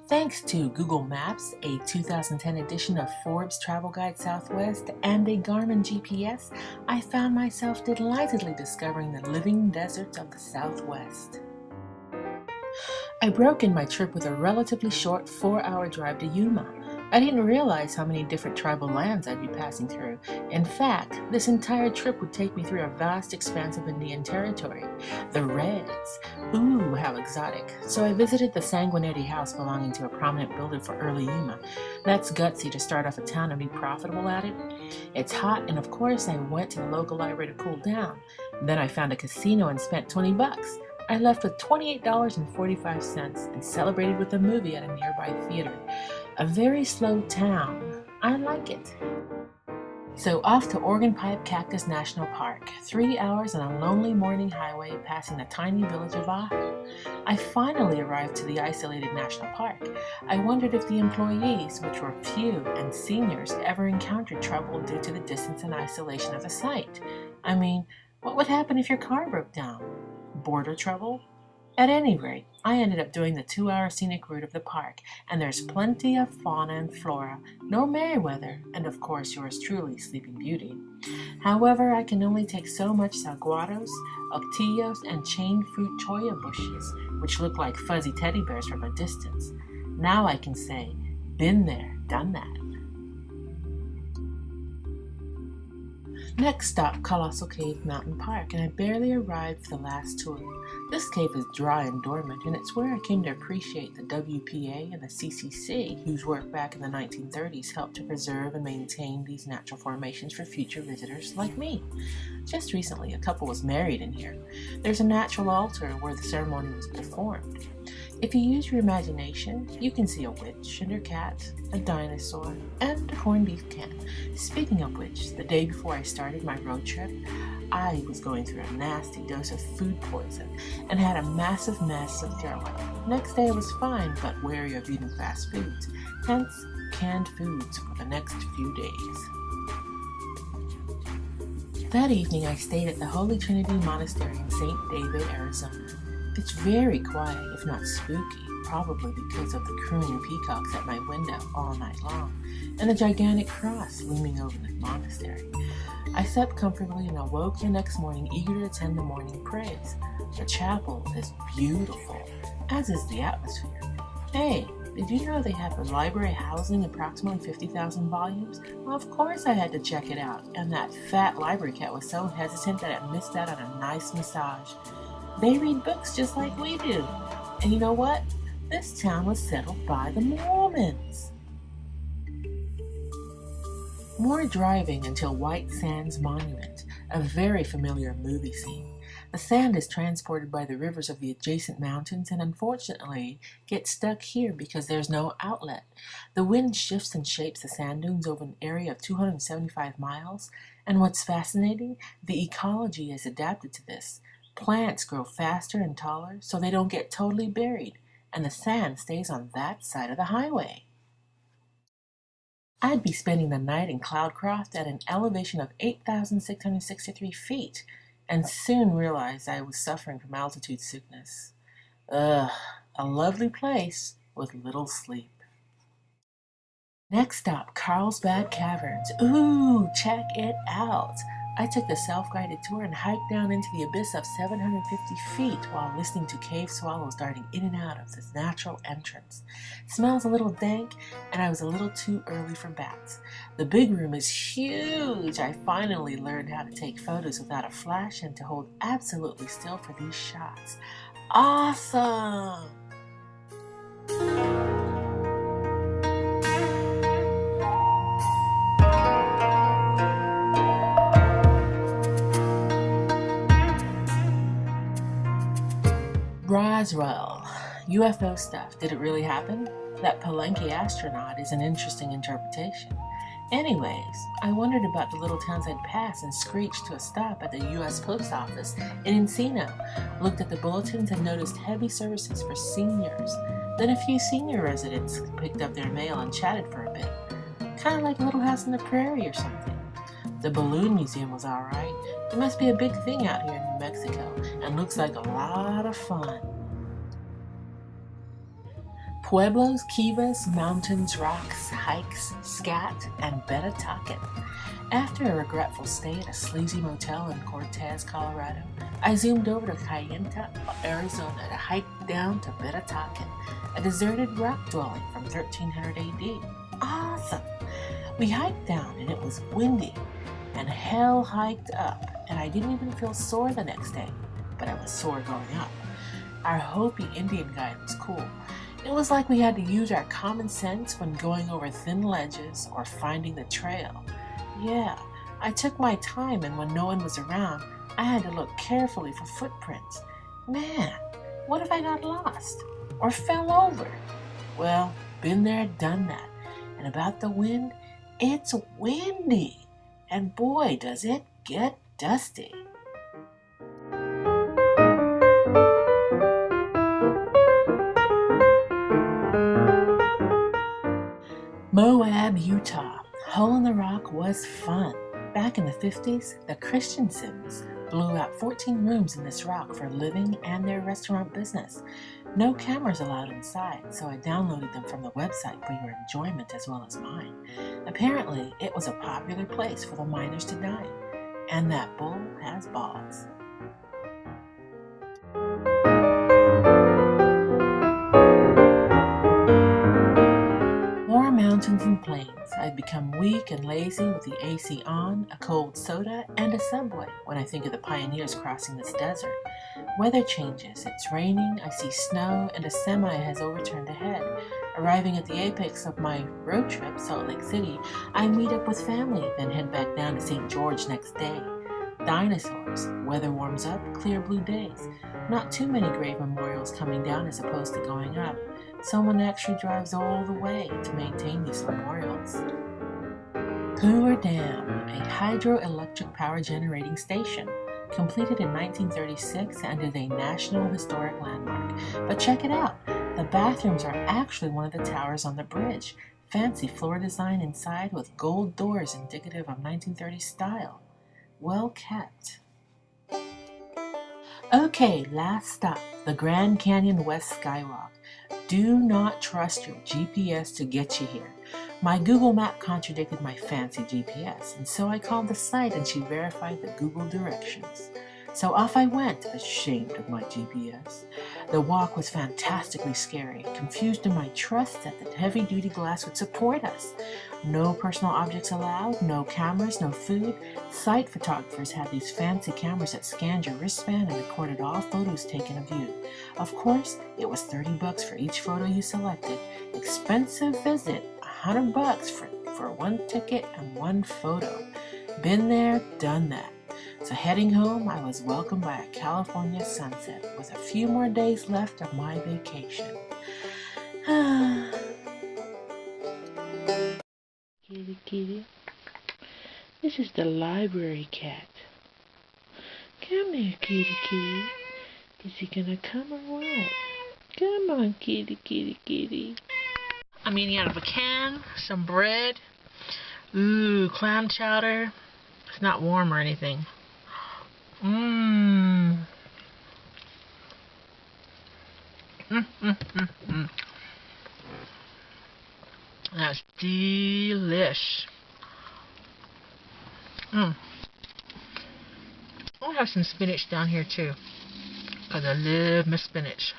Thanks to Google Maps, a 2010 edition of Forbes Travel Guide Southwest, and a Garmin GPS, I found myself delightedly discovering the living deserts of the Southwest. I broke in my trip with a relatively short 4-hour drive to Yuma. I didn't realize how many different tribal lands I'd be passing through. In fact, this entire trip would take me through a vast expanse of Indian territory. The Reds. Ooh, how exotic. So I visited the Sanguinetti house belonging to a prominent builder for early Yuma. That's gutsy to start off a town and be profitable at it. It's hot, and of course I went to the local library to cool down. Then I found a casino and spent $20. I left with $28.45 and celebrated with a movie at a nearby theater. A very slow town. I like it. So off to Organ Pipe Cactus National Park, 3 hours on a lonely morning highway passing the tiny village of Ahu. I finally arrived to the isolated national park. I wondered if the employees, which were few, and seniors ever encountered trouble due to the distance and isolation of the site. I mean, what would happen if your car broke down? Border trouble? At any rate, I ended up doing the 2-hour scenic route of the park, and there's plenty of fauna and flora, no Merriweather, and of course yours truly, Sleeping Beauty. However, I can only take so much saguaros, octillos, and chain fruit cholla bushes, which look like fuzzy teddy bears from a distance. Now I can say, been there, done that. Next stop, Colossal Cave Mountain Park, and I barely arrived for the last tour. This cave is dry and dormant, and it's where I came to appreciate the WPA and the CCC, whose work back in the 1930s helped to preserve and maintain these natural formations for future visitors like me. Just recently, a couple was married in here. There's a natural altar where the ceremony was performed. If you use your imagination, you can see a witch and her cat, a dinosaur, and a corned beef can. Speaking of which, the day before I started my road trip, I was going through a nasty dose of food poison and had a massive mess of throw-up. Next day I was fine, but wary of eating fast foods, hence canned foods for the next few days. That evening I stayed at the Holy Trinity Monastery in St. David, Arizona. It's very quiet, if not spooky, probably because of the crooning peacocks at my window all night long, and the gigantic cross looming over the monastery. I slept comfortably and awoke the next morning eager to attend the morning praise. The chapel is beautiful, as is the atmosphere. Hey, did you know they have a library housing approximately 50,000 volumes? Well, of course I had to check it out, and that fat library cat was so hesitant that it missed out on a nice massage. They read books just like we do. And you know what? This town was settled by the Mormons. More driving until White Sands Monument, a very familiar movie scene. The sand is transported by the rivers of the adjacent mountains and unfortunately gets stuck here because there's no outlet. The wind shifts and shapes the sand dunes over an area of 275 miles. And what's fascinating, the ecology is adapted to this. Plants grow faster and taller so they don't get totally buried, and the sand stays on that side of the highway. I'd be spending the night in Cloudcroft at an elevation of 8,663 feet, and soon realized I was suffering from altitude sickness. Ugh, a lovely place with little sleep. Next stop, Carlsbad Caverns. Ooh, check it out. I took the self-guided tour and hiked down into the abyss of 750 feet while listening to cave swallows darting in and out of this natural entrance. It smells a little dank, and I was a little too early for bats. The big room is huge. I finally learned how to take photos without a flash and to hold absolutely still for these shots. Awesome! Roswell. UFO stuff. Did it really happen? That Palenque astronaut is an interesting interpretation. Anyways, I wondered about the little towns I'd passed and screeched to a stop at the U.S. Post Office in Encino. Looked at the bulletins and noticed heavy services for seniors. Then a few senior residents picked up their mail and chatted for a bit. Kind of like a Little House on the Prairie or something. The Balloon Museum was alright. It must be a big thing out here in New Mexico, and looks like a lot of fun. Pueblos, kivas, mountains, rocks, hikes, scat, and Betatakin. After a regretful stay at a sleazy motel in Cortez, Colorado, I zoomed over to Kayenta, Arizona to hike down to Betatakin, a deserted rock dwelling from 1300 AD. Awesome! We hiked down and it was windy, and hell hiked up, and I didn't even feel sore the next day, but I was sore going up. Our Hopi Indian guide was cool. It was like we had to use our common sense when going over thin ledges or finding the trail. Yeah, I took my time, and when no one was around, I had to look carefully for footprints. Man, what if I got lost or fell over? Well, been there, done that. And about the wind, it's windy. And boy, does it get dusty. Moab, Utah. Hole in the Rock was fun. Back in the 50s, the Christiansens blew out 14 rooms in this rock for living and their restaurant business. No cameras allowed inside, so I downloaded them from the website for your enjoyment as well as mine. Apparently, it was a popular place for the miners to dine. And that bull has balls. More mountains and plains. I've become weak and lazy with the AC on, a cold soda, and a subway when I think of the pioneers crossing this desert. Weather changes. It's raining, I see snow, and a semi has overturned ahead. Arriving at the apex of my road trip, Salt Lake City, I meet up with family, then head back down to St. George next day. Dinosaurs. Weather warms up, clear blue days. Not too many grave memorials coming down as opposed to going up. Someone actually drives all the way to maintain these memorials. Hoover Dam, a hydroelectric power generating station, completed in 1936 and is a National Historic Landmark. But check it out, the bathrooms are actually one of the towers on the bridge. Fancy floor design inside with gold doors indicative of 1930s style. Well kept. Okay, last stop, the Grand Canyon West Skywalk. Do not trust your GPS to get you here. My Google map contradicted my fancy GPS, and so I called the site and she verified the Google directions. So off I went, ashamed of my GPS. The walk was fantastically scary, confused in my trust that the heavy-duty glass would support us. No personal objects allowed, no cameras, no food. Site photographers had these fancy cameras that scanned your wristband and recorded all photos taken of you. Of course, it was $30 for each photo you selected. Expensive visit, $100 for one ticket and one photo. Been there, done that. So heading home, I was welcomed by a California sunset with a few more days left of my vacation. Kitty, kitty. This is the library cat. Come here, kitty, kitty. Is he gonna come or what? Come on, kitty, kitty, kitty. I'm eating out of a can, some bread. Ooh, clam chowder. It's not warm or anything. Mmm. That's delish. I'll have some spinach down here too, because I love my spinach.